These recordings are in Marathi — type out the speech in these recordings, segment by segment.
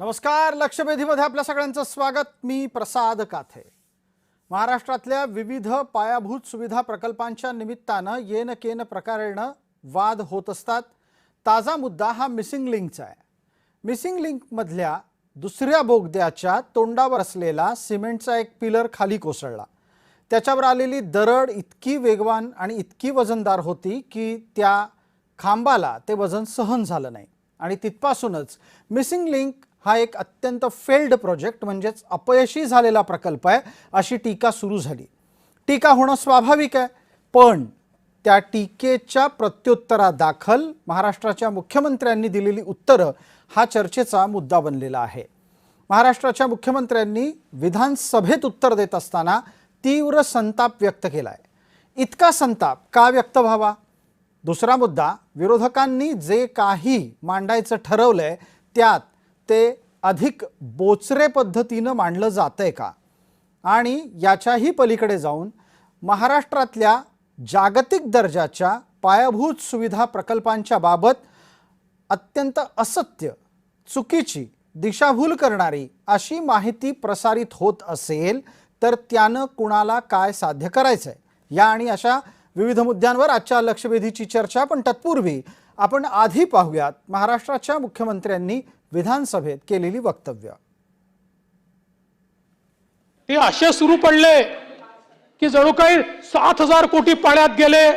नमस्कार. लक्षवेधीमध्ये आपल्या सगळ्यांचं स्वागत. मी प्रसाद काथे. महाराष्ट्रातल्या विविध पायाभूत सुविधा प्रकल्पांच्या निमित्तानं येन केन प्रकारेनं वाद होत असतात. ताजा मुद्दा हा मिसिंग लिंकचा आहे. मिसिंग लिंक मधल्या दुसऱ्या बोगद्याच्या तोंडावर असलेला सिमेंटचा एक पिलर खाली कोसळला. त्याच्यावर आलेली दरड इतकी वेगवान आणि इतकी वजनदार होती की त्या खांबाला ते वजन सहन झालं नाही आणि तिथपासूनच मिसिंग लिंक हा एक अत्यंत फेल्ड प्रोजेक्ट म्हणजेच अपयशी झालेला प्रकल्प आहे अशी टीका सुरू झाली. टीका होणं स्वाभाविक आहे, पण त्या टीकेच्या प्रत्युत्तरादाखल महाराष्ट्राच्या मुख्यमंत्र्यांनी दिलेली उत्तरं हा चर्चेचा मुद्दा बनलेला आहे. महाराष्ट्राच्या मुख्यमंत्र्यांनी विधानसभेत उत्तर देत असताना तीव्र संताप व्यक्त केलाय. इतका संताप का व्यक्त व्हावा? दुसरा मुद्दा, विरोधकांनी जे काही मांडायचं ठरवलंय त्यात ते अधिक बोचरे पद्धतीनं मांडलं जातंय का? आणि याच्याही पलीकडे जाऊन महाराष्ट्रातल्या जागतिक दर्जाच्या पायाभूत सुविधा प्रकल्पांच्या बाबत अत्यंत असत्य, चुकीची, दिशाभूल करणारी अशी माहिती प्रसारित होत असेल तर त्यानं कुणाला काय साध्य करायचंय या आणि अशा विविध मुद्द्यांवर आजच्या लक्षवेधीची चर्चा. पण तत्पूर्वी आपण आधी पाहूयात महाराष्ट्राच्या मुख्यमंत्र्यांनी विधानसभेत केलेली वक्तव्य. ते असे सुरू पडले की जणू काही 7,000 कोटी पाण्यात गेले.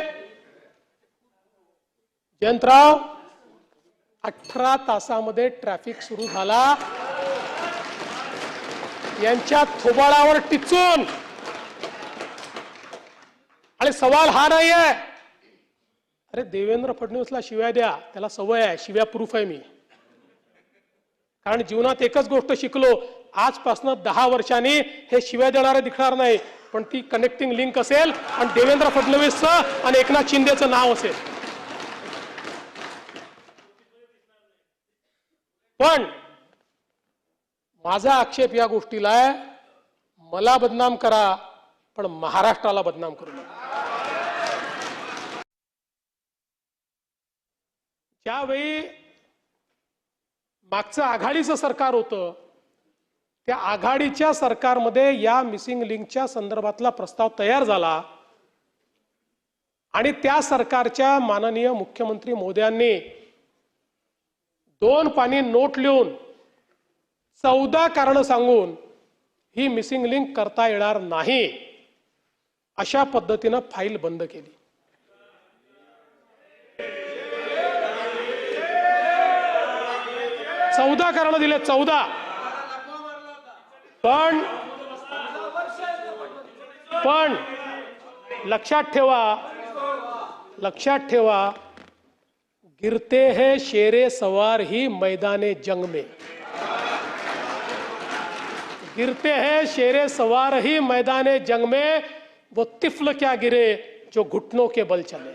जयंतराव, 18 तासामध्ये ट्रॅफिक सुरू झाला. यांच्या थोबाळावर टिचून. आणि सवाल हा नाही आहे, अरे देवेंद्र फडणवीसला शिव्या द्या, त्याला सवय आहे, शिव्या प्रूफ आहे मी. कारण जीवनात एकच गोष्ट शिकलो, आजपासून 10 वर्षांनी हे शिव्या देणारे दिसणार नाही, पण ती कनेक्टिंग लिंक असेल आणि देवेंद्र फडणवीसचं आणि एकनाथ शिंदेचं नाव असेल. पण माझा आक्षेप या गोष्टीला आहे, मला बदनाम करा पण महाराष्ट्राला बदनाम करू नका. ज्यावेळी मागचं आघाडीचं सरकार होतं, त्या आघाडीच्या सरकारमध्ये या मिसिंग लिंकच्या संदर्भातला प्रस्ताव तयार झाला आणि त्या सरकारच्या माननीय मुख्यमंत्री मोदयांनी 2 पानी नोट लिहून 14 कारण सांगून ही मिसिंग लिंक करता येणार नाही अशा पद्धतीनं फाईल बंद केली. चौदा कारण दिले, 14. पण लक्षात ठेवा, गिरते हैं शेरे सवार ही मैदाने जंग में. गिरते हैं शेरे सवार ही मैदाने जंग में, वो तिफल क्या गिरे जो घुटनों के बल चले.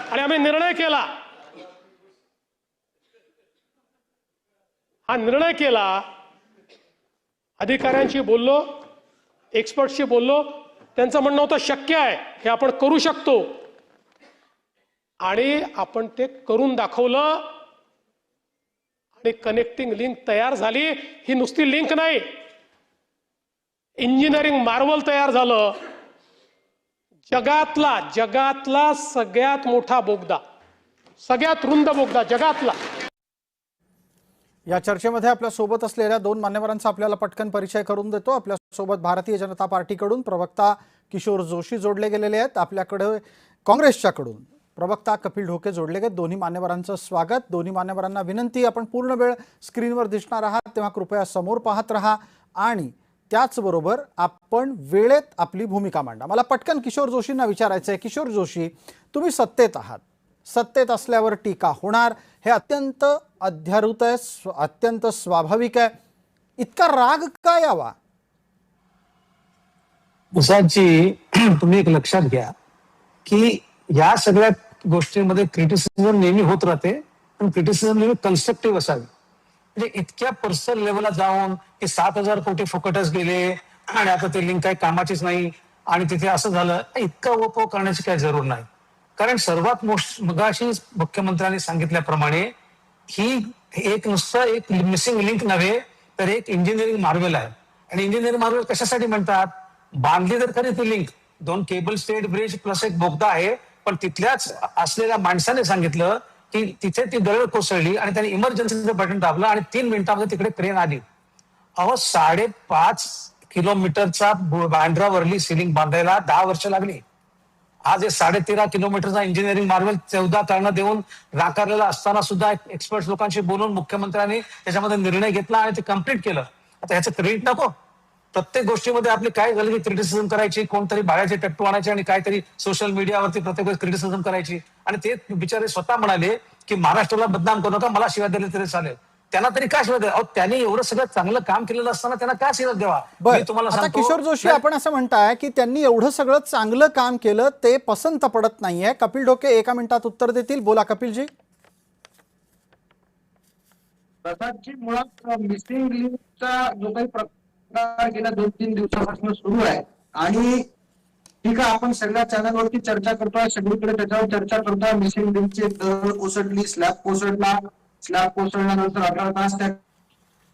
आणि आम्ही निर्णय केला, हा निर्णय केला, अधिकाऱ्यांशी बोललो, एक्सपर्टशी बोललो, त्यांचं म्हणणं होतं शक्य आहे, हे आपण करू शकतो, आणि आपण ते करून दाखवलं आणि कनेक्टिंग लिंक तयार झाली. ही नुसती लिंक नाही, इंजिनिअरिंग मार्वल तयार झालं. जगातला सगळ्यात मोठा बोगदा, सगळ्यात रुंद बोगदा जगातला. या चर्चेमध्ये आपल्या सोबत असलेल्या 2 मान्यवरांचा आपल्याला पटकन परिचय करून देतो. आपल्या सोबत भारतीय जनता पार्टीकडून प्रवक्ता किशोर जोशी जोडले गेलेले आहेत. आपल्याकडे काँग्रेसच्याकडून प्रवक्ता कपिल ढोके जोडले गेले. दोन्ही मान्यवरांचं स्वागत. दोन्ही मान्यवरांना विनंती, आपण पूर्ण वेळ स्क्रीनवर दिसणार आहात तेव्हा कृपया समोर पाहत रहा आणि त्याचबरोबर आपण वेळेत आपली भूमिका मांडा. मला पटकन किशोर जोशींना विचारायचं आहे. किशोर जोशी, तुम्ही सत्तेत आहात, सत्तेत असल्यावर टीका होणार, हे अत्यंत अध्यारूत आहे, अत्यंत स्वाभाविक आहे. इतका राग का यावा? प्रसादजी, तुम्ही एक लक्षात घ्या की या सगळ्या गोष्टींमध्ये क्रिटिसिझम नेहमी होत राहते, पण क्रिटिसिझम नेहमी कन्स्ट्रक्टिव्ह असावी. म्हणजे इतक्या पर्सनल लेवलला जाऊन की 7,000 कोटी फुकटच गेले आणि आता ते लिंक काही कामाचीच नाही आणि तिथे असं झालं, इतका ओपो करण्याची काही जरूर नाही. कारण सर्वात मगाशी मुख्यमंत्र्यांनी सांगितल्याप्रमाणे ही एक नुसतं एक मिसिंग लिंक नव्हे तर एक इंजिनिअरिंग मार्वेल आहे. आणि इंजिनिअरिंग मार्वेल कशासाठी म्हणतात? बांधली तर खरी ती link, 2 cable stayed bridge plus एक बोगदा आहे, पण तिथल्याच असलेल्या माणसाने सांगितलं की तिथे ती दरड कोसळली आणि त्यांनी इमर्जन्सीचं बटन दाबलं आणि 3 मिनिटांमध्ये तिकडे क्रेन आली. अहो 5.5 किलोमीटरचा बांद्रावरली सिलिंग बांधायला 10 वर्ष लागली. आज हे 13.5 किलोमीटरचा इंजिनिअरिंग मार्वेल 14 कारणं देऊन नाकारलेला असताना सुद्धा एक्सपर्ट लोकांशी बोलून मुख्यमंत्र्यांनी त्याच्यामध्ये निर्णय घेतला आणि ते कम्प्लीट केलं. आता ह्याचं क्रेडिट नको. प्रत्येक गोष्टीमध्ये आपली काय झाली की क्रिटिसिझम करायची, कोणतरी बाळ्याचे टट्टू आणायचे आणि काहीतरी सोशल मीडियावरती प्रत्येक वेळेस क्रिटिसिझम करायची. आणि ते बिचारे स्वतः म्हणाले की महाराष्ट्राला बदनाम करू नका, मला शिवाय दिले तरी चालेल. त्यांना तरी काय शिवाय द्या? त्यांनी एवढं सगळं चांगलं काम केलेलं असताना त्यांना काय शिवाय द्यावा? मी तुम्हाला आता सांगतो, किशोर जोशी, आपण असं म्हणताय की त्यांनी एवढं सगळं चांगलं काम केलं ते पसंत पडत नाहीये. कपिल ढोके 1 मिनिटात उत्तर देतील. बोला कपिलजी. प्रसादजी, मुळात मिसिंग लिंकचा जो काही प्रकार गेल्या 2-3 दिवसापासून सुरू आहे आणि ठीक आहे, आपण सगळ्या चॅनलवरती चर्चा करतोय, सगळीकडे त्याच्यावर चर्चा करतोय. मिसिंग लिंकची दरड कोसळली, स्लॅब कोसळला, स्लॅब कोसळल्यानंतर 18 तास त्या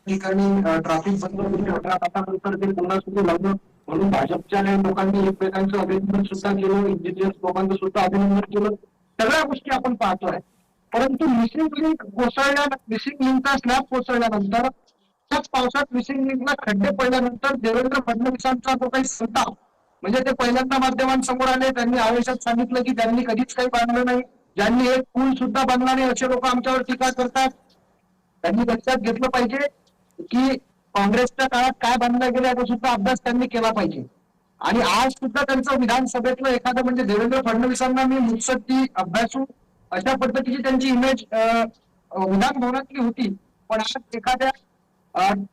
ठिकाणी ट्रॅफिक बंद होती. 18 तासानंतर ते पुन्हा सुरू लागलं म्हणून भाजपच्या लोकांनी एकमेकांचं अभिनंदन सुद्धा केलं, इंजिनियर्स लोकांचं सुद्धा अभिनंदन केलं. सगळ्या गोष्टी आपण पाहतोय. परंतु मिसिंग लिंकचा स्लॅब कोसळल्यानंतर, त्याच पावसात मिसिंग लिंकला खड्डे पडल्यानंतर देवेंद्र फडणवीसांचा जो काही संताप, म्हणजे ते पहिल्यांदा माध्यमांसमोर आले, त्यांनी आवेशात सांगितलं की त्यांनी कधीच काही बांधलं नाही, ज्यांनी एक पूल सुद्धा बांधला नाही असे लोक आमच्यावर टीका करतात. त्यांनी लक्षात घेतलं पाहिजे की काँग्रेसच्या काळात काय बांधलं गेलं याचा सुद्धा अभ्यास त्यांनी केला पाहिजे. आणि आज सुद्धा त्यांचं विधानसभेतलं एखादं, म्हणजे देवेंद्र फडणवीसांना मी मुत्सद्दी, अभ्यासू अशा पद्धतीची त्यांची इमेज विधान भवनातली होती. पण आज एखाद्या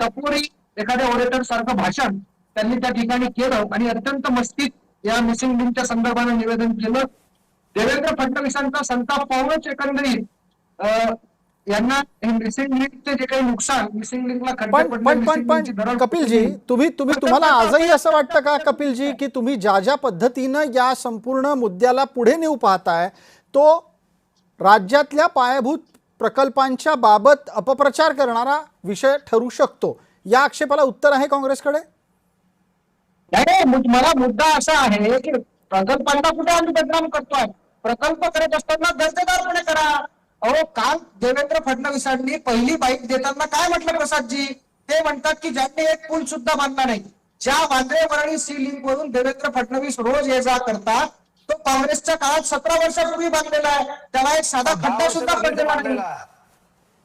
टपोरी, एखाद्या ऑडिटर सारखं भाषण त्यांनी त्या ठिकाणी केलं आणि अत्यंत मस्तीत या मिसिंग लिंकच्या संदर्भाने निवेदन केलं. देवेंद्र फडणवीसांचा संताप पाहूनच एकंदरीत यांना हे मिसिंग लिंकचे जे काही नुकसान, मिसिंग लिंकला खड्डे पण कपिलजी, तुम्हाला आजही असं वाटतं का कपिलजी की तुम्ही ज्या पद्धतीनं या संपूर्ण मुद्द्याला पुढे नेऊ पाहताय तो राज्यातल्या पायाभूत प्रकल्पांच्या बाबत अपप्रचार करणारा विषय ठरू शकतो? या आक्षेपाला उत्तर आहे काँग्रेसकडे? नाही, मला मुद्दा असा आहे की प्रकल्पांना कुठे आम्ही बदनाम करतोय? प्रकल्प करत असताना दर्जेदारपणे करा. अहो, काल देवेंद्र फडणवीसांनी पहिली बाईट देताना काय म्हटलं प्रसादजी? ते म्हणतात की ज्यांनी एक पूल सुद्धा बांधला नाही. ज्या वांद्रे वरळी सी लिंक वरून देवेंद्र फडणवीस रोज ये जा करतात, तो काँग्रेसच्या काळात 17 वर्षापूर्वी बांधलेला आहे. त्याला एक साधा खड्डा सुद्धा पडलेला नाही.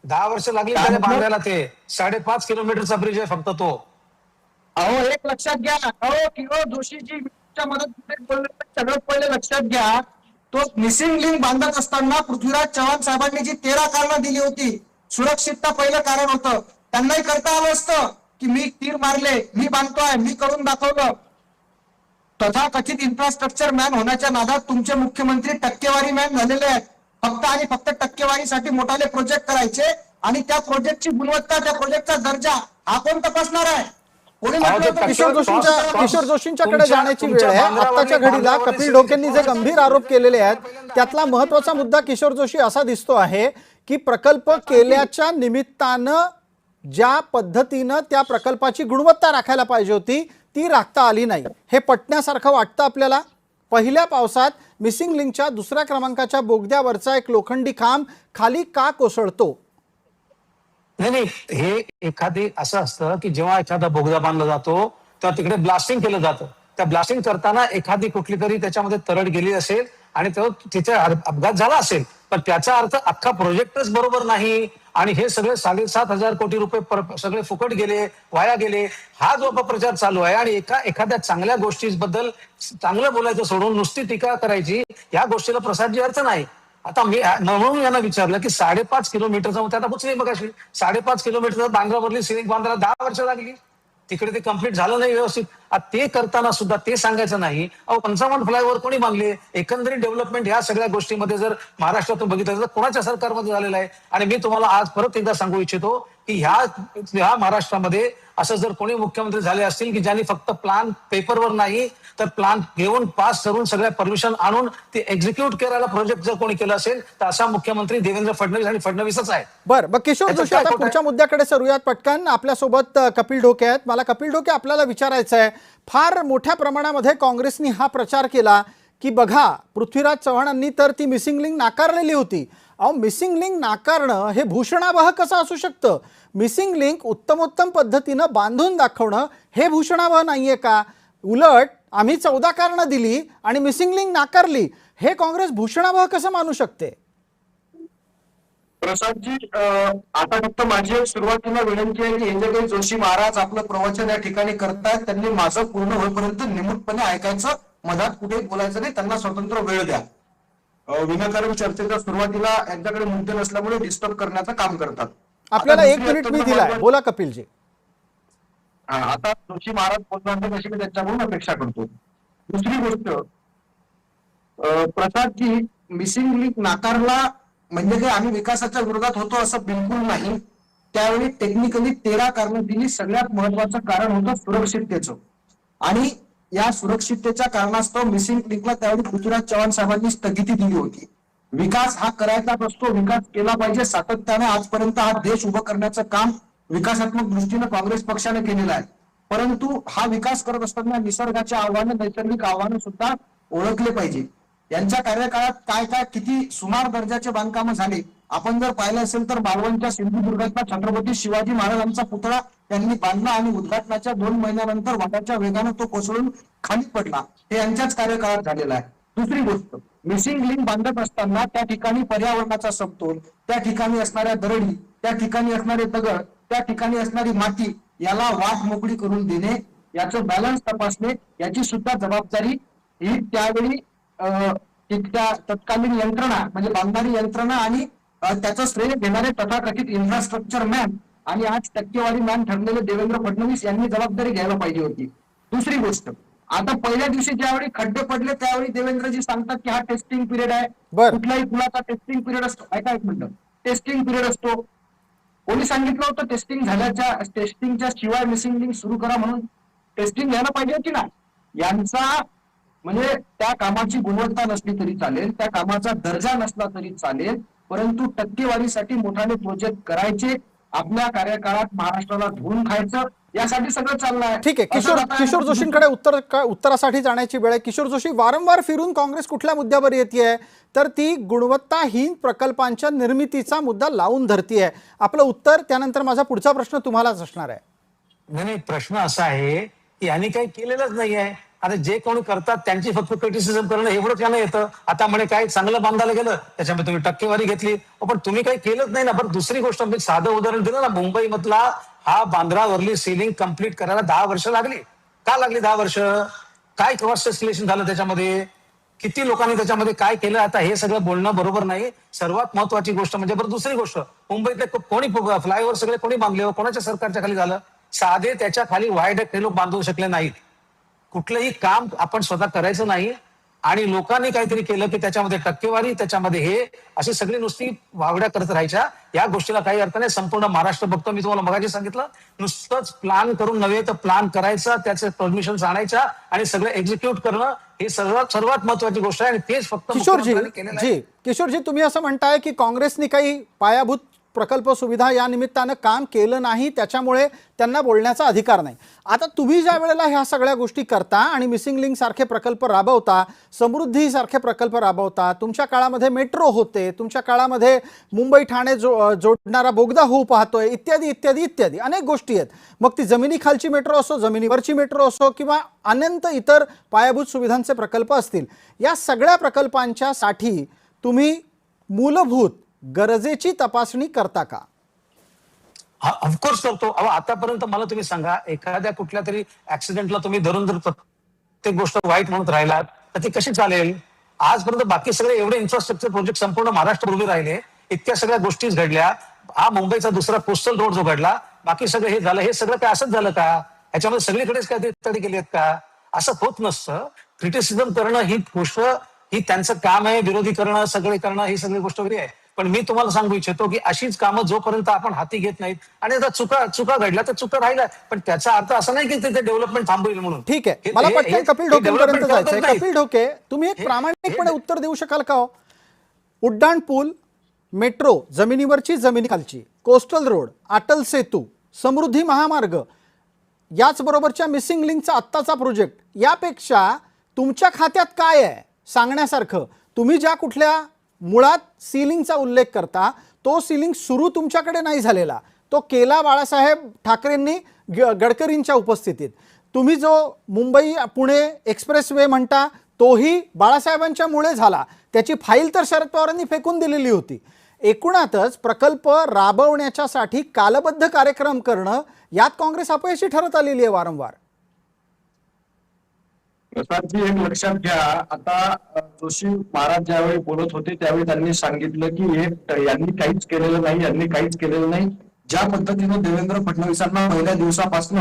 10 वर्ष लागली त्याने बांधायला. ते 5.5 किलोमीटरचा ब्रिज आहे फक्त तो. अहो, एक लक्षात घ्या. अहो, किशोर जोशीची मदत सगळं पहिले लक्षात घ्या. तो मिसिंग लिंक बांधत असताना पृथ्वीराज चव्हाण साहेबांनी जी 13 कारणं दिली होती, सुरक्षितता पहिलं कारण होतं. त्यांनाही करता आलं असतं की मी तीर मारले, मी बांधतोय, मी करून दाखवलं. तथाकथित इन्फ्रास्ट्रक्चर मॅन होण्याच्या नादात तुमचे मुख्यमंत्री टक्केवारी मॅन झालेले आहेत. फक्त आणि फक्त टक्केवारीसाठी मोठाले प्रोजेक्ट करायचे आणि त्या प्रोजेक्टची गुणवत्ता, त्या प्रोजेक्टचा दर्जा हा कोण तपासणार आहे? किशोर जोशींच्याकडे जाण्याची वेळ आहे. आताच्या घडीला कपिल ढोकेंनी जे गंभीर आरोप केलेले आहेत त्यातला महत्वाचा मुद्दा किशोर जोशी असा दिसतो आहे की प्रकल्प केल्याच्या निमित्तानं ज्या पद्धतीनं त्या प्रकल्पाची गुणवत्ता राखायला पाहिजे होती ती राखता आली नाही. हे पटण्यासारखं वाटतं आपल्याला? पहिल्या पावसात मिसिंग लिंकच्या 2ऱ्या क्रमांकाच्या बोगद्यावरचा एक लोखंडी खांब खाली का कोसळतो? नाही, हे एखादी असं असतं की जेव्हा एखादा बोगदा बांधला जातो तेव्हा तिकडे ब्लास्टिंग केलं जातं. त्या ब्लास्टिंग करताना एखादी कुठली तरी त्याच्यामध्ये तरड गेली असेल आणि तिथे अपघात झाला असेल, पण त्याचा अर्थ अख्खा प्रोजेक्टच बरोबर नाही आणि हे सगळे 7,500 कोटी रुपये सगळे फुकट गेले, वाया गेले, हा जो अपप्रचार चालू आहे. आणि एखाद्या चांगल्या गोष्टीबद्दल चांगलं बोलायचं सोडून नुसती टीका करायची, या गोष्टीला प्रसादजी अर्थ नाही. आता मी म्हणून यांना विचारलं की 5.5 किलोमीटरचा, आता पोचले बघा, 5.5 किलोमीटरचा बांद्रावरली सिलिंग बांधायला 10 वर्ष लागली. तिकडे ते कम्प्लीट झालं नाही व्यवस्थित. ते करताना सुद्धा ते सांगायचं नाही. अहो, 55 फ्लायओव्हर कोणी बांधले? एकंदरीत डेव्हलपमेंट ह्या सगळ्या गोष्टीमध्ये जर महाराष्ट्रातून बघितलं तर कोणाच्या सरकारमध्ये झालेलं आहे? आणि मी तुम्हाला आज परत एकदा सांगू इच्छितो की ह्या महाराष्ट्रामध्ये असं जर कोणी मुख्यमंत्री झाले असतील की ज्यांनी फक्त प्लान पेपरवर नाही तर प्लान घेऊन पास करून सगळ्या परमिशन आणून ते एक्झिक्यूट करायला प्रोजेक्ट जर कोणी केलं असेल तर असा मुख्यमंत्री देवेंद्र फडणवीस आणि फडणवीसच आहे. बरं मग किशोर याचं जोशी काय आता खोटं आहे? पुढच्या मुद्द्याकडे सरूयात पटकन. आपल्यासोबत कपिल ढोके आहेत. मला कपिल ढोके आपल्याला विचारायचं आहे, फार मोठ्या प्रमाणामध्ये काँग्रेसनी हा प्रचार केला की बघा पृथ्वीराज चव्हाणांनी तर ती मिसिंग लिंक नाकारलेली होती. अहो मिसिंग लिंक नाकारणं हे भूषणावह कसं असू शकतं? मिसिंग लिंक उत्तमोत्तम पद्धतीनं बांधून दाखवणं हे भूषणावह नाहीये का? उलट आम्ही 14 कारणं दिली आणि मिसिंग लिंक नाकारली, हे काँग्रेस भूषणावह कसं मानू शकते? प्रसादजी, आता फक्त माझी एक सुरुवातीला विनंती आहे की हे जे काही जोशी महाराज आपलं प्रवचन या ठिकाणी करतायत त्यांनी माझं पूर्ण होईपर्यंत निमूटपणे ऐकायचं, मधात कुठे बोलायचं नाही, त्यांना स्वतंत्र वेळ द्या. विनाकारण चर्चेच्या सुरुवातीला यांच्याकडे मुद्दे नसल्यामुळे डिस्टर्ब करण्याचं काम करतात. आपल्याला आता 1 दुसरी मिनिट मी अत्यंत दिलाय, महत्त्वाची- बोला कपिलजी. आता जोशी महाराज बोलणार तशी मी त्यांच्याकडून अपेक्षा करतो. दुसरी गोष्ट, प्रसादजी, मिसिंग लिंक नाकारला म्हणजे काही आम्ही विकासाच्या विरोधात होतो असं बिलकुल नाही. त्यावेळी टेक्निकली 13 कारणं दिली. सगळ्यात महत्वाचं कारण होतं सुरक्षिततेचं, आणि या सुरक्षिततेच्या कारणास्तव मिसिंग लिंकला त्यावेळी पृथ्वीराज चव्हाण साहेबांनी स्थगिती दिली होती. विकास हा करायचाच असतो, विकास केला पाहिजे सातत्याने. आजपर्यंत हा देश उभं करण्याचं काम विकासात्मक दृष्टीनं काँग्रेस पक्षाने केलेलं आहे. परंतु हा विकास करत असताना निसर्गाच्या आव्हानं, नैसर्गिक आव्हानं सुद्धा ओळखले पाहिजे. यांच्या कार्यकाळात काय काय किती सुमार दर्जाचे बांधकामं झाले आपण जर पाहिलं असेल तर मालवणच्या सिंधुदुर्गातला छत्रपती शिवाजी महाराजांचा पुतळा त्यांनी बांधला आणि उद्घाटनाच्या 2 महिन्यानंतर वाटाच्या वेगानं तो कोसळून खाली पडला. हे यांच्याच कार्यकाळात झालेलं आहे. दुसरी गोष्ट, मिसिंग लिंक बांधत असताना त्या ठिकाणी पर्यावरणाचा समतोल, त्या ठिकाणी असणाऱ्या दरडी, त्या ठिकाणी असणारे दगड, त्या ठिकाणी असणारी माती याला वाट मोकळी करून देणे, याचं बॅलन्स तपासणे, याची सुद्धा जबाबदारी ही त्यावेळी त्या तत्कालीन यंत्रणा म्हणजे बांधणारी यंत्रणा आणि त्याचं श्रेय घेणारे तथाकथित इन्फ्रास्ट्रक्चर मॅन आणि आज टक्केवारी मॅन ठरलेले देवेंद्र फडणवीस यांनी जबाबदारी घ्यायला पाहिजे होती. दुसरी गोष्ट, आता पहिल्या दिवशी ज्यावेळी खड्डे पडले त्यावेळी देवेंद्रजी सांगतात की हा टेस्टिंग पिरियड आहे. कुठल्याही पुलाचा टेस्टिंग पिरियड असतो. ऐका एक मिनिट, टेस्टिंग पिरियड असतो. कोणी सांगितलं होतं टेस्टिंगच्या शिवाय मिसिंग लिंक सुरू करा म्हणून? टेस्टिंग घ्यायला पाहिजे होती ना. यांचा म्हणजे त्या कामाची गुणवत्ता नसली तरी चालेल, त्या कामाचा दर्जा नसला तरी चालेल, परंतु टक्केवारीसाठी मोठाले प्रोजेक्ट करायचे, आपल्या कार्यकाळात महाराष्ट्राला धुवून खायचं, यासाठी सगळं चाललं आहे. ठीक आहे, किशोर जोशींकडे उत्तरासाठी जाण्याची वेळ आहे. किशोर जोशी, वारंवार फिरून काँग्रेस कुठल्या मुद्द्यावर येते तर ती गुणवत्ताहीन प्रकल्पांच्या निर्मितीचा मुद्दा लावून धरतीये. आपलं उत्तर त्यानंतर माझा पुढचा प्रश्न तुम्हालाच असणार आहे. नाही, प्रश्न असा आहे की यांनी काही केलेलंच नाही आहे. आता जे कोणी करतात त्यांची फक्त क्रिटिसिझम करणं एवढंच यानं येतं. आता म्हणे काय चांगलं बांधायला गेलं त्याच्यामध्ये तुम्ही टक्केवारी घेतली, पण तुम्ही काही केलंच नाही ना. बरं दुसरी गोष्ट, मी साधं उदाहरण दिलं ना, मुंबई मधला हा बांद्रावरली सीलिंग कंप्लीट करायला 10 वर्ष लागली. का लागली 10 वर्ष? काय क्रॉस एस्टिलेशन झालं त्याच्यामध्ये, किती लोकांनी त्याच्यामध्ये काय केलं, आता हे सगळं बोलणं बरोबर नाही. सर्वात महत्वाची गोष्ट म्हणजे, बरं दुसरी गोष्ट, मुंबईतले कोणी फ्लायओव्हर सगळे कोणी बांधले, कोणाच्या सरकारच्या खाली झालं? साधे त्याच्या खाली व्हायडक्ट हे लोक बांधू शकले नाहीत. कुठलंही काम आपण स्वतः करायचं नाही आणि लोकांनी काहीतरी केलं की त्याच्यामध्ये टक्केवारी, त्याच्यामध्ये हे अशी सगळी नुसती वावड्या करत राहायच्या. या गोष्टीला काही अर्थ नाही. संपूर्ण महाराष्ट्र बघतो. मी तुम्हाला मगाशी सांगितलं, नुसतंच प्लॅन करून नव्हे तर प्लॅन करायचा, त्याचे परमिशन आणायच्या आणि सगळं एक्झिक्यूट करणं ही सर्वात महत्वाची गोष्ट आहे. आणि तेच फक्त किशोरजी, तुम्ही असं म्हणताय की काँग्रेसने काही पायाभूत प्रकल्प सुविधा या निमित्तानं काम केलं नाही, त्याच्यामुळे त्यांना बोलण्याचा अधिकार नाही. आता तुम्ही ज्या वेळेला ह्या सगळ्या गोष्टी करता आणि मिसिंग लिंक सारखे प्रकल्प राबवता, समृद्धी सारखे प्रकल्प राबवता, तुमच्या काळामध्ये मेट्रो होते, तुमच्या काळामध्ये मुंबई ठाणे जोडणारा बोगदा होऊ पाहतोय, इत्यादी इत्यादी इत्यादी अनेक गोष्टी आहेत. मग ती जमिनी खालची मेट्रो असो, जमिनीवरची मेट्रो असो किंवा अनंत इतर पायाभूत सुविधांचे प्रकल्प असतील, या सगळ्या प्रकल्पांच्या साठी तुम्ही मूलभूत गरजेची तपासणी करता का? ऑफकोर्स करतो. आतापर्यंत मला तुम्ही सांगा, एखाद्या कुठल्या तरी ऍक्सिडेंटला तुम्ही धरून जर प्रत्येक गोष्ट वाईट म्हणत राहिलात तर ती कशी चालेल? आजपर्यंत बाकी सगळे एवढे इन्फ्रास्ट्रक्चर प्रोजेक्ट संपूर्ण महाराष्ट्र उभे राहिले, इतक्या सगळ्या गोष्टी घडल्या, हा मुंबईचा दुसरा कोस्टल रोड जो घडला, बाकी सगळं हे झालं, हे सगळं काय असंच झालं का? याच्यामध्ये सगळीकडेच काय तडे केली आहेत का? असं होत नसतं. क्रिटिसिझम करणं ही गोष्ट, ही त्यांचं काम आहे. विरोधी करणं, सगळे करणं ही सगळी गोष्ट वेगळी आहे. पण मी तुम्हाला सांगू इच्छितो की अशीच कामं जोपर्यंत आपण हाती घेत नाहीत आणि आता चुका घडल्या तर चुका राहिल्या, पण त्याचा अर्थ असा नाही की तिथे डेव्हलपमेंट थांबवेल म्हणून. ठीक आहे, मला पटकन कपिल ढोकेंपर्यंत जायचंय. कपिल ढोके, तुम्ही एक प्रामाणिकपणे उत्तर देऊ शकाल का हो? उड्डाण पूल, metro, जमिनीवरची जमिनीखालची, coastal road, Atal Setu, समृद्धी महामार्ग, याचबरोबरच्या मिसिंग लिंकचा आत्ताचा प्रोजेक्ट, यापेक्षा तुमच्या खात्यात काय आहे सांगण्यासारखं? तुम्ही ज्या कुठल्या मुळात सीलिंगचा उल्लेख करता, तो सीलिंग सुरू तुमच्याकडे नाही झालेला, तो केला बाळासाहेब ठाकरेंनी गडकरींच्या उपस्थितीत. तुम्ही जो मुंबई पुणे एक्सप्रेस वे म्हणता, तोही बाळासाहेबांच्यामुळे झाला. त्याची फाईल तर शरद पवारांनी फेकून दिलेली होती. एकूणातच प्रकल्प राबवण्याच्यासाठी कालबद्ध कार्यक्रम करणं, यात काँग्रेस अपयशी ठरत आलेली आहे वारंवार. प्रसादजी, एक लक्षात घ्या, आता जोशी महाराज ज्यावेळी बोलत होते त्यावेळी त्यांनी सांगितलं की यांनी काहीच केलेलं नाही, यांनी काहीच केलेलं नाही. ज्या पद्धतीनं देवेंद्र फडणवीसांना पहिल्या दिवसापासून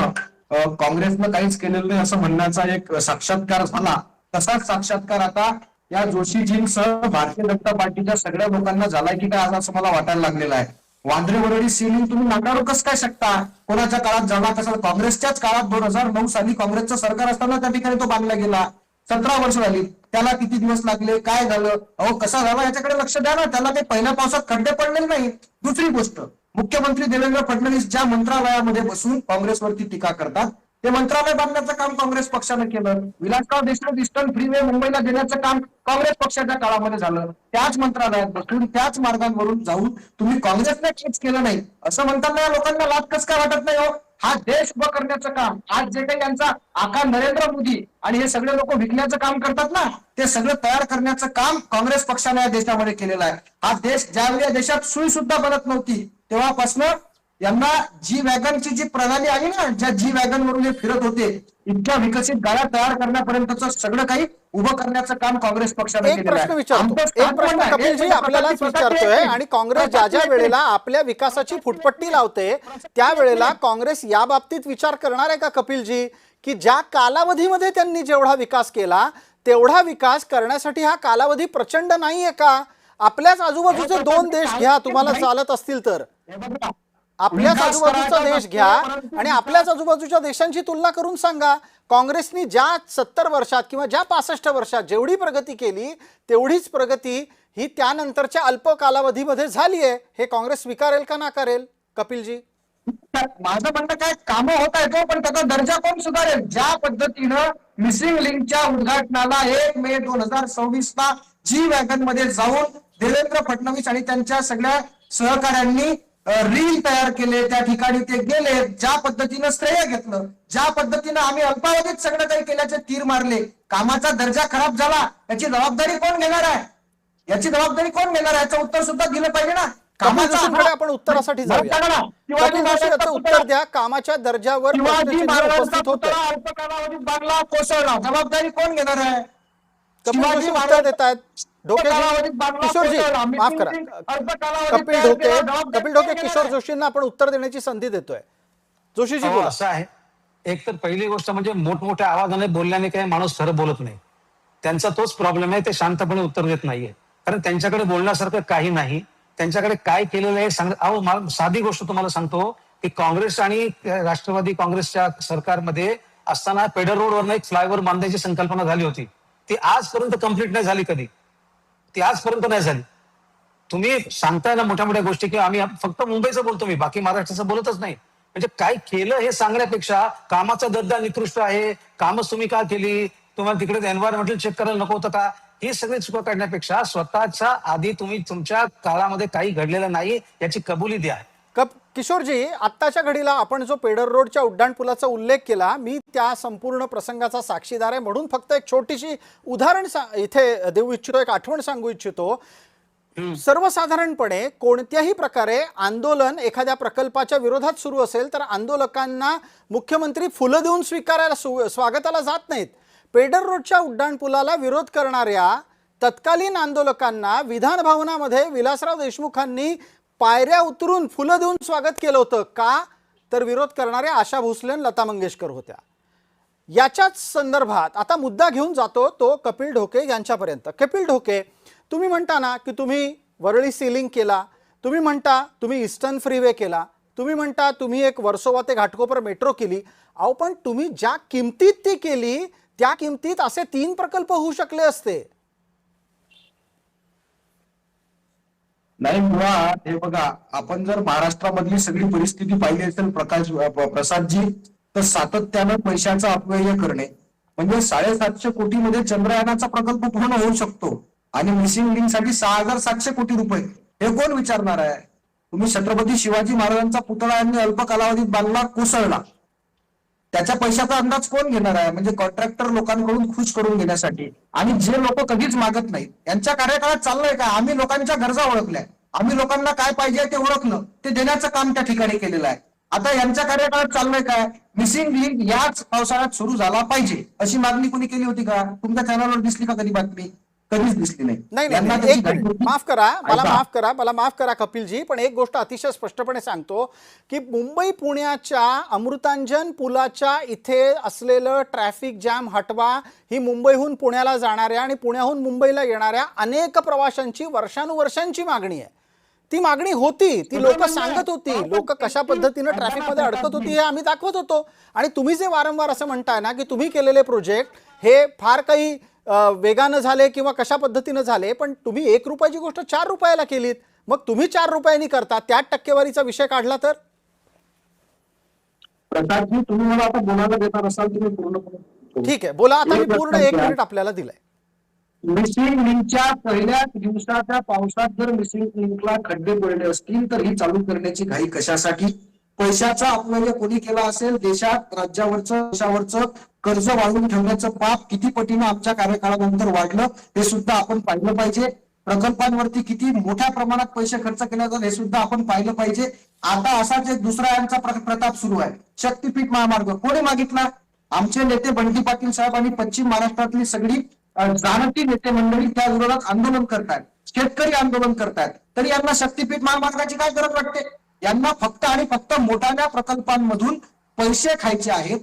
काँग्रेसनं काहीच केलेलं नाही असं म्हणण्याचा एक साक्षात्कार झाला, तसाच साक्षात्कार आता या जोशीजींसह भारतीय जनता पार्टीच्या सगळ्या लोकांना झालाय की काय असं मला वाटायला लागलेलं आहे. वांद्रे वरळी सीलिंग तुम्ही नाकारू कसं काय शकता? कोणाच्या काळात झाला कसा? काँग्रेसच्याच काळात 2009 साली काँग्रेसचं सरकार असताना त्या ठिकाणी तो बांधला गेला. 17 वर्ष झाली. त्याला किती दिवस लागले, काय झालं, अहो कसा झाला याच्याकडे लक्ष द्या ना. त्याला काही पहिल्या पावसात खड्डे पडलेले नाही. दुसरी गोष्ट, मुख्यमंत्री देवेंद्र फडणवीस ज्या मंत्रालयामध्ये बसून काँग्रेसवरती टीका करतात, ते मंत्रालय बांधण्याचं काम काँग्रेस पक्षाने केलं. विलासराव देशमुख ईस्टर्न फ्रीवे मुंबईला देण्याचं काम काँग्रेस पक्षाच्या काळामध्ये झालं. त्याच मंत्रालयात बसून त्याच मार्गांवरून जाऊन तुम्ही काँग्रेसने काहीच केलं नाही असं म्हणताना या लोकांना लाज कसं काय वाटत नाही हो? हा देश उभं करण्याचं काम, आज जे काही यांचा आका नरेंद्र मोदी आणि हे सगळे लोक विकण्याचं काम करतात ना, ते सगळं तयार करण्याचं काम काँग्रेस पक्षाने या देशामध्ये केलेलं आहे. हा देश ज्यावेळी या देशात सुई सुद्धा बनत नव्हती तेव्हापासून यांना जी वॅगनची जी प्रणाली आली ना, ज्या जी वॅगन वरून हे फिरत होते, इतक्या विकसित गाड्या तयार करण्यापर्यंतचं सगळं काही उभं करण्याचं काम काँग्रेस पक्षाने एक केलेलं प्रश्न आहे. विचारतो, एक प्रश्न कपिलजी आपल्यालाच विचारतोय, आणि काँग्रेस ज्या ज्या वेळेला आपल्या विकासाची फुटपट्टी लावते त्यावेळेला काँग्रेस या बाबतीत विचार करणार आहे का कपिलजी, की ज्या कालावधीमध्ये त्यांनी जेवढा विकास केला तेवढा विकास करण्यासाठी हा कालावधी प्रचंड नाहीये का? आपल्याच आजूबाजूचे 2 देश घ्या, तुम्हाला चालत असतील तर. हे बघा, आपल्याच आजूबाजूचा देश घ्या आणि आपल्याच आजूबाजूच्या देशांची तुलना करून सांगा, काँग्रेसनी ज्या 70 वर्षात किंवा ज्या 65 वर्षात जेवढी प्रगती केली तेवढीच प्रगती ही त्यानंतरच्या अल्प कालावधीमध्ये झाली आहे. हे काँग्रेस स्वीकारेल का नाकारेल कपिलजी? माझं म्हणणं काय, कामं होत आहेत हो, पण त्याचा दर्जा कोण सुधारेल? ज्या पद्धतीनं मिसिंग लिंकच्या उद्घाटनाला 1 मे 2026 ला जी वॅगन मध्ये जाऊन देवेंद्र फडणवीस आणि त्यांच्या सगळ्या सहकाऱ्यांनी रील तयार केले, त्या ठिकाणी ते गेले, ज्या पद्धतीनं श्रेय घेतलं, ज्या पद्धतीनं आम्ही अल्पावधीत सगळं काही केल्याचे तीर मारले, कामाचा दर्जा खराब झाला, याची जबाबदारी कोण घेणार आहे? याची जबाबदारी कोण घेणार आहे? याचं उत्तर सुद्धा दिलं पाहिजे ना. कामाच्या आपण उत्तरासाठी जाऊया. कपिल जोशी याचं उत्तर द्या. कामाच्या दर्जावर उपस्थित होतं, अल्प कालावधीत बांगला कोसळला, जबाबदारी कोण घेणार आहे? कपिल जोशी उत्तर देत आहेत. किशोरजी माफ करा, कपिल ढोके किशोर जोशींना आपण उत्तर देण्याची संधी देतोय. जोशीजी बोला. असं आहे, एक तर पहिली गोष्ट म्हणजे मोठमोठ्या आवाजाने बोलल्याने काही माणूस खरं बोलत नाही. त्यांचा तोच प्रॉब्लेम आहे, ते शांतपणे उत्तर देत नाहीये, कारण त्यांच्याकडे बोलण्यासारखं काही नाही. त्यांच्याकडे काय केलेलं आहे सांग. अहो, साधी गोष्ट तुम्हाला सांगतो की काँग्रेस आणि राष्ट्रवादी काँग्रेसच्या सरकारमध्ये असताना पेडर रोडवर एक फ्लायओव्हर बांधण्याची संकल्पना झाली होती. ती आजपर्यंत कंप्लीट नाही झाली, कधी ती आजपर्यंत नाही झाली. तुम्ही सांगताय ना मोठ्या मोठ्या गोष्टी, की आम्ही फक्त मुंबईचं बोलतो, मी बाकी महाराष्ट्राचं बोलतच नाही. म्हणजे काय केलं हे सांगण्यापेक्षा कामाचा दर्जा निकृष्ट आहे, कामच तुम्ही का केली, तुम्हाला तिकडे एन्व्हायरमेंटल चेक करायला नको होतं का, ही सगळी चुका काढण्यापेक्षा स्वतःच्या आधी तुम्ही तुमच्या काळामध्ये काही घडलेलं नाही याची कबुली द्या. किशोरजी, आत्ताच्या घडीला आपण जो पेडर रोडच्या उड्डाणपुलाचा उल्लेख केला, मी त्या संपूर्ण प्रसंगाचा साक्षीदार आहे, म्हणून फक्त एक छोटीशी उदाहरण इथे देऊ इच्छितो, एक आठवण सांगू इच्छितो. सर्वसाधारणपणे कोणत्याही प्रकारे आंदोलन एखाद्या प्रकल्पाच्या विरोधात सुरू असेल तर आंदोलकांना मुख्यमंत्री फुलं देऊन स्वीकारायला स्वागताला जात नाहीत. पेडर रोडच्या उड्डाणपुलाला विरोध करणाऱ्या तत्कालीन आंदोलकांना विधान भवनामध्ये विलासराव देशमुखांनी पायऱ्या उतरून फुलं देऊन स्वागत केलं होतं. का तर विरोध करणाऱ्या आशा भोसले आणि लता मंगेशकर होत्या. याच्याच संदर्भात आता मुद्दा घेऊन जातो तो कपिल ढोके यांच्यापर्यंत. कपिल ढोके, तुम्ही म्हणता ना की तुम्ही वरळी सीलिंग केला, तुम्ही म्हणता तुम्ही ईस्टर्न फ्रीवे केला, तुम्ही म्हणता तुम्ही एक वर्सोवा ते घाटकोपर मेट्रो केली. अहो पण तुम्ही ज्या किमतीत ती केली त्या किमतीत असे 3 प्रकल्प होऊ शकले असते. नाही, मुळात हे बघा, आपण जर महाराष्ट्रामधली सगळी परिस्थिती पाहिली असेल प्रसादजी, तर सातत्यानं पैशाचा अपव्यय करणे, म्हणजे 750 कोटीमध्ये चंद्रयानाचा प्रकल्प पूर्ण होऊ शकतो आणि मिसिंग लिंक साठी 6700 कोटी रुपये, हे कोण विचारणार आहे? तुम्ही छत्रपती शिवाजी महाराजांचा पुतळा यांनी अल्प कालावधीत बांधला, कोसळला, त्याच्या पैशाचा अंदाज कोण घेणार आहे? म्हणजे कॉन्ट्रॅक्टर लोकांकडून खुश करून घेण्यासाठी, आणि जे लोक कधीच मागत नाहीत. यांच्या कार्यकाळात चाललंय का? आम्ही लोकांच्या गरजा ओळखल्या, आम्ही लोकांना काय पाहिजे ते ओळखलं, ते देण्याचं काम त्या ठिकाणी केलेलं आहे. आता यांच्या कार्यकाळात चाललंय काय? मिसिंग लिंक याच पावसाळ्यात सुरू झाला पाहिजे अशी मागणी कोणी केली होती का? तुमच्या चॅनलवर दिसली का कधी बातमी? कधीच दिसली नाही. नाही, एक मिनिट, माफ करा, मला माफ करा कपिलजी, पण एक गोष्ट अतिशय स्पष्टपणे सांगतो की मुंबई पुण्याच्या अमृतांजन पुलाच्या इथे असलेलं ट्रॅफिक जॅम हटवा, ही मुंबईहून पुण्याला जाणाऱ्या आणि पुण्याहून मुंबईला येणाऱ्या अनेक प्रवाशांची वर्षानुवर्षांची मागणी आहे. ती मागणी होती, ती लोक सांगत होती, लोक कशा पद्धतीनं ट्रॅफिकमध्ये अडकत होती हे आम्ही दाखवत होतो. आणि तुम्ही जे वारंवार असं म्हणताय ना की तुम्ही केलेले प्रोजेक्ट हे फार काही वेगानं झाले किंवा कशा पद्धतीनं झाले, पण तुम्ही 1 रुपयाची गोष्ट 4 रुपयाला केलीत, मग तुम्ही 4 रुपयांनी करता, त्यात टक्केवारीचा विषय काढला तर? प्रसादजी, तुम्ही मला आता बोलायला देणार असाल तुम्ही पूर्ण. ठीक आहे, बोला. आता मी पूर्ण 1 मिनिट आपल्याला दिलंय. मिसिंग लिंकच्या पहिल्या दिवसाच्या पावसात जर मिसिंग लिंकला खड्डे पडले असतील तर ही चालू करण्याची घाई कशासाठी? पैशाचा अपव्यय कोणी केला असेल? देशात, राज्यावरचं, देशावरचं कर्ज वाढवून ठेवण्याचं पाप किती पटीनं आमच्या कार्यकाळानंतर वाढलं हे सुद्धा आपण पाहिलं पाहिजे. प्रकल्पांवरती किती मोठ्या प्रमाणात पैसे खर्च केले जातात हे सुद्धा आपण पाहिलं पाहिजे. आता असाच एक दुसरा यांचा प्रताप सुरू आहे, शक्तीपीठ महामार्ग. कोणी मागितला? आमचे नेते बंटी पाटील साहेब आणि पश्चिम महाराष्ट्रातली सगळी जाणती नेते मंडळी त्या विरोधात आंदोलन करतात, शेतकरी आंदोलन करतात. तरी यांना शक्तीपीठ महामार्गाची काय गरज वाटते? यांना फक्त आणि फक्त मोठ्या प्रकल्पांमधून पैसे खायचे आहेत,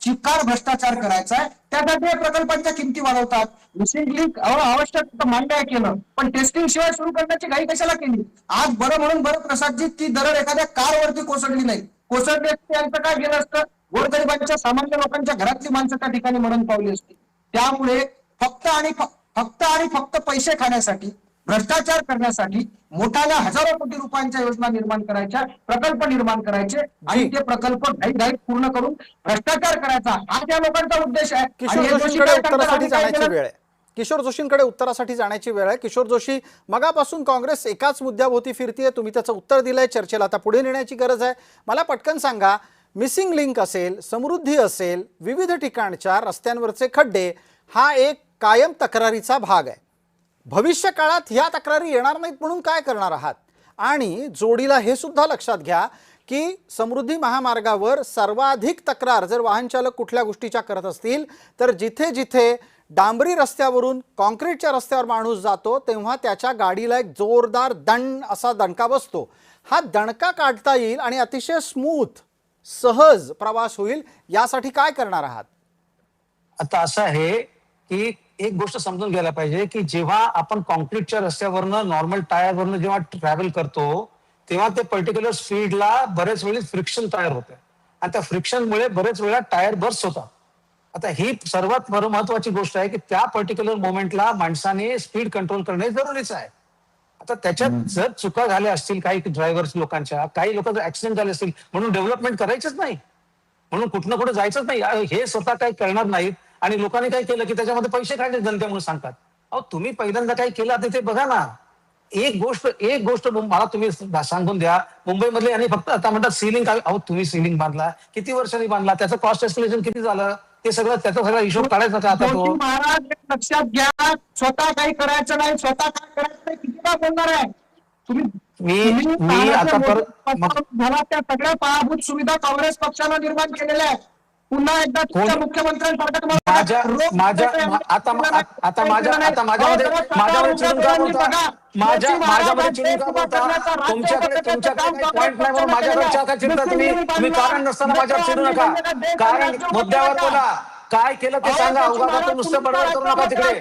चिक्कार भ्रष्टाचार करायचा आहे, त्यासाठी या प्रकल्पांच्या किमती वाढवतात. मिसिंग लिंक आवश्यक मान्य केलं, पण टेस्टिंग शिवाय सुरू करण्याची घाई कशाला केली? आज बरं म्हणून बरं प्रसादजी, ती दरड एखाद्या कारवरती कोसळली नाही, कोसळली असते यांचं काय गेलं असतं? गोरगरिबांच्या, सामान्य लोकांच्या घरातली माणसं त्या ठिकाणी मरण पावली असती. त्यामुळे फक्त आणि फक्त पैसे खाण्यासाठी, भ्रष्टाचार करण्यासाठी मोठ्या हजारो कोटी रुपयांच्या योजना निर्माण करायच्या, प्रकल्प निर्माण करायचे आणि ते प्रकल्प घाईघाईत पूर्ण करून भ्रष्टाचार करायचा, हा त्या लोकांचा उद्देश आहे. किशोर जोशींकडे उत्तरासाठी जाण्याची वेळ आहे. किशोर जोशींकडे उत्तरासाठी जाण्याची वेळ आहे. किशोर जोशी, मगापासून काँग्रेस एकाच मुद्द्याभोवती फिरतीये, तुम्ही त्याचं उत्तर दिलंय, चर्चेला आता पुढे नेण्याची गरज आहे. मला पटकन सांगा, मिसिंग लिंक असेल, समृद्धी असेल, विविध ठिकाणच्या रस्त्यांवरचे खड्डे हा एक कायम तक्रारीचा भाग आहे. भविष्य काळात ह्या तक्रारी येणार नाहीत म्हणून काय करणार आहात? आणि जोडीला हे सुद्धा लक्षात घ्या की समृद्धी महामार्गावर सर्वाधिक तक्रार जर वाहन चालक कुठल्या गोष्टीच्या करत असतील तर जिथे जिथे डांबरी रस्त्यावरून कॉन्क्रीटच्या रस्त्यावर माणूस जातो तेव्हा त्याच्या गाडीला एक जोरदार असा दणका बसतो. हा दणका काढता येईल आणि अतिशय स्मूथ, सहज प्रवास होईल, यासाठी काय करणार आहात? आता असं आहे की एक गोष्ट समजून घ्यायला पाहिजे की जेव्हा आपण कॉन्क्रीटच्या रस्त्यावरनं, नॉर्मल टायरवरनं जेव्हा ट्रॅव्हल करतो तेव्हा ते पर्टिक्युलर स्पीडला बरेच वेळी फ्रिक्शन तयार होते आणि त्या फ्रिक्शनमुळे बरेच वेळा टायर बर्स्ट होतात. आता ही सर्वात महत्वाची गोष्ट आहे की त्या पर्टिक्युलर मोमेंटला माणसाने स्पीड कंट्रोल करणे जरुरीचं आहे. आता त्याच्यात जर चुका झाल्या असतील काही ड्रायव्हर्स लोकांच्या, काही लोक जर ऍक्सिडेंट झाले असतील म्हणून डेव्हलपमेंट करायचंच नाही, म्हणून कुठं कुठे जायचंच नाही, हे स्वतः काही करणार नाहीत आणि लोकांनी काय केलं की त्याच्यामध्ये पैसे काढले जनते म्हणून सांगतात. अहो तुम्ही पहिल्यांदा काय केलं ते बघा ना. एक गोष्ट मला तुम्ही सांगून द्या, मुंबईमधले आणि फक्त आता म्हणतात सिलिंग, अहो तुम्ही सिलिंग बांधला, किती वर्षांनी बांधला, त्याचं कॉस्ट एस्टिमेशन किती झालं, ते सगळं त्याचा सगळा हिशोब काढायचा का आता तो? महाराज लक्षात घ्या, स्वतः काही करायचं नाही, स्वतः काय करायचं नाही, कितीदा बोलणार आहे तुम्ही? मी आता झाला त्या सगळ्या पायाभूत सुविधा काँग्रेस पक्षानं निर्माण केलेल्या आहेत. पुन्हा एकदा तुमच्या मुख्यमंत्र्यांसारखं तुम्ही कारण नसताना माझ्यावर चिडू नका. कारण मुद्द्यावर बोला, काय केलं ते सांगा. उगाच नुसतं बडबड करू नका तिकडे.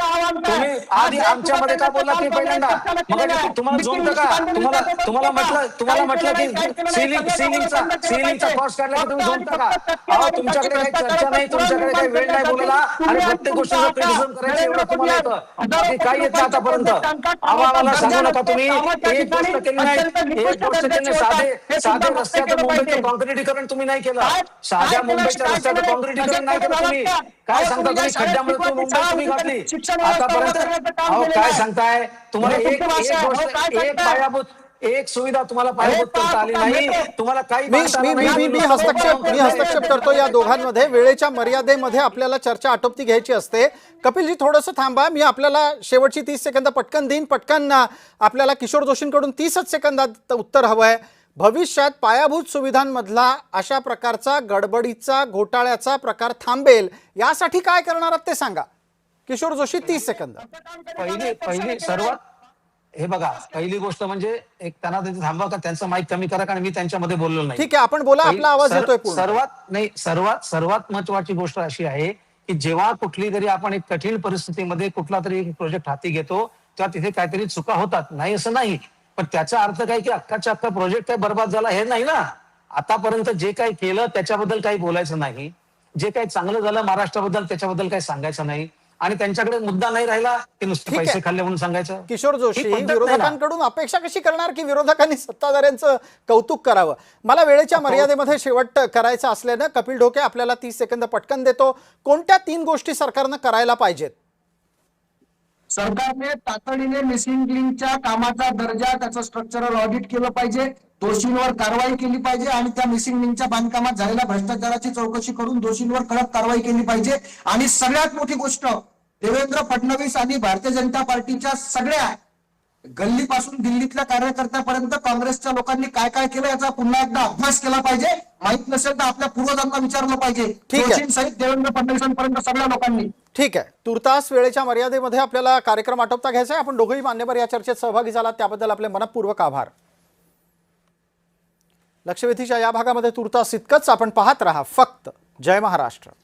तुम्ही आधी आमच्यामध्ये का बोलला ते पहिल्यांदा. मग तुम्हाला जमतं का? तुम्हाला म्हटलं की सिलिंगचा कॉस्ट काढला की तुम्ही जमतं का? अहो तुमच्याकडे काही चर्चा नाही, तुमच्याकडे काही वेळ नाही बोलायला आणि प्रत्येक गोष्टीचं क्रिटिसिझम करायचं एवढं तुम्हाला येतं. बाकी काय येत नाही आतापर्यंत. आम्हाला सांगू नका तुम्ही. एक गोष्ट केली नाही, एक गोष्ट केली नाही. साधे रस्त्याचं मुंबईचं काँक्रिटीकरण तुम्ही नाही केलं. साध्या मुंबईच्या रस्त्याचं काँक्रिटीकरण नाही केलं तुम्ही. काय सांगता तुम्ही? खड्ड्यामध्ये मुंबई तुम्ही घातली आतापर्यंत. अहो काय सांगताय? तुम्हाला एक गोष्ट, एक पायाभूत, एक सुविधा तुम्हाला पायाभूत करता आली नाही. तुम्हाला काही मी हस्तक्षेप करतो या दोघांमध्ये. वेळेच्या मर्यादेमध्ये आपल्याला चर्चा आटोपती घ्यायची असते. कपिलजी थोडंसं थांबा. मी आपल्याला शेवटची 30 सेकंद पटकन देईन. पटकन आपल्याला किशोर जोशींकडून 30च सेकंदात उत्तर हवं आहे. भविष्यात पायाभूत सुविधांमधला अशा प्रकारचा गडबडीचा घोटाळ्याचा प्रकार थांबेल यासाठी काय करणार आहात ते सांगा. किशोर जोशी 30 सेकंद. पहिली सर्वात हे बघा, पहिली गोष्ट म्हणजे एक त्यांना थांबवा का त्यांचं माईक कमी करा, कारण मी त्यांच्यामध्ये बोललो नाही. ठीक आहे, आपण बोला. आपला आवाज येतोय पूर्ण. सर्वात महत्वाची गोष्ट अशी आहे की जेव्हा कुठली तरी आपण एक कठीण परिस्थितीमध्ये कुठला तरी एक प्रोजेक्ट हाती घेतो तेव्हा तिथे काहीतरी चुका होतात. नाही असं नाही, पण त्याचा अर्थ काय की अख्खाच्या अख्खा प्रोजेक्ट काय बर्बाद झाला हे नाही ना. आतापर्यंत जे काही केलं त्याच्याबद्दल काही बोलायचं नाही. जे काही चांगलं झालं महाराष्ट्राबद्दल त्याच्याबद्दल काही सांगायचं नाही. आणि त्यांच्याकडे मुद्दा नाही राहिला की नुसते पैसे खाल्ले म्हणून सांगायचं. किशोर जोशी, विरोधकांकडून अपेक्षा कशी करणार की विरोधकांनी सत्ताधाऱ्यांचं कौतुक करावं? मला वेळेच्या मर्यादेमध्ये शेवट करायचं असल्यानं कपिल ढोके आपल्याला 30 सेकंद पटकन देतो. कोणत्या 3 गोष्टी सरकारनं करायला पाहिजेत? सरकारने तातडीने मिसिंग लिंकच्या कामाचा दर्जा, त्याचं स्ट्रक्चरल ऑडिट केलं पाहिजे. दोषींवर कारवाई केली पाहिजे आणि त्या मिसिंग लिंकच्या बांधकामात झालेल्या भ्रष्टाचाराची चौकशी करून दोषींवर कडक कारवाई केली पाहिजे. आणि सगळ्यात मोठी गोष्ट, देवेंद्र फडणवीस आणि भारतीय जनता पार्टीच्या सगळ्या गल्लीपासून दिल्लीतल्या कार्यकर्त्यापर्यंत काँग्रेसच्या लोकांनी काय काय केलं याचा पुन्हा एकदा अभ्यास केला पाहिजे. माहित नसेल तर आपल्या पूर्वजांना विचारलं पाहिजे. दोषींसहित देवेंद्र फडणवीसांपर्यंत सगळ्या लोकांनी. ठीक आहे, तुर्तास वेळेच्या मर्यादेमध्ये आपल्याला कार्यक्रम आटोपता घ्यायचा आहे. आपण दोघंही मान्यवर या चर्चेत सहभागी झालात त्याबद्दल आपले मनपूर्वक आभार. लक्षवेधीच्या या भागामध्ये तुर्तास इतकंच. आपण पाहत राहा फक्त जय महाराष्ट्र.